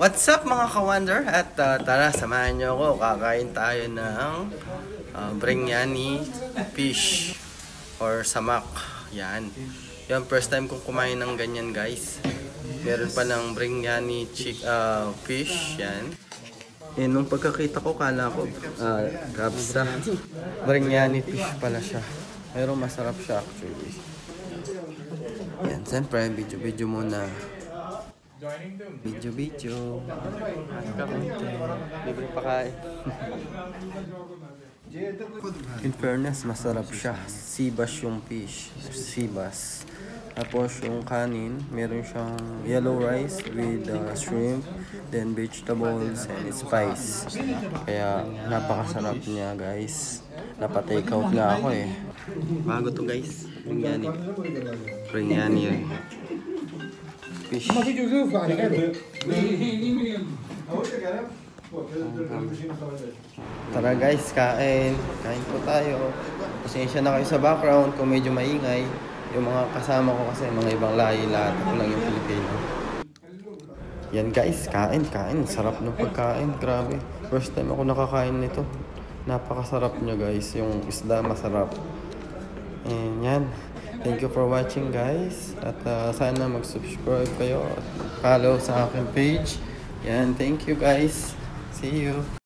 What's up mga ka-wonder? At tara, samahan nyo ako. Kakain tayo ng biryani fish or samak. Yan. Yan, first time kong kumain ng ganyan guys. Meron pa ng biryani fish. Yan. Yan, nung pagkakita ko, kala ko kapsa. Biryani fish pala siya. Pero masarap siya actually. Yan, siyempre, video muna. Video. Libre pa kain. In fairness, masarap siya. Sibas yung fish. Sibas. Tapos yung kanin, meron siyang yellow rice with shrimp, then vegetables and spice. Kaya napakasarap niya guys. Napa-take out na ako eh. Bago to guys. Biryani. Fish. Tara guys, kain po tayo. Pasensya na kayo sa background kung medyo maingay. Yung mga kasama ko kasi mga ibang lahi, lahat ako lang yung Pilipino. Yan guys, kain. Sarap ng pagkain, grabe. First time ako nakakain nito. Napakasarap niya guys, yung isda masarap. And yan. Thank you for watching guys. At sana mag-subscribe kayo at follow sa aking page. Yan, thank you guys. See you.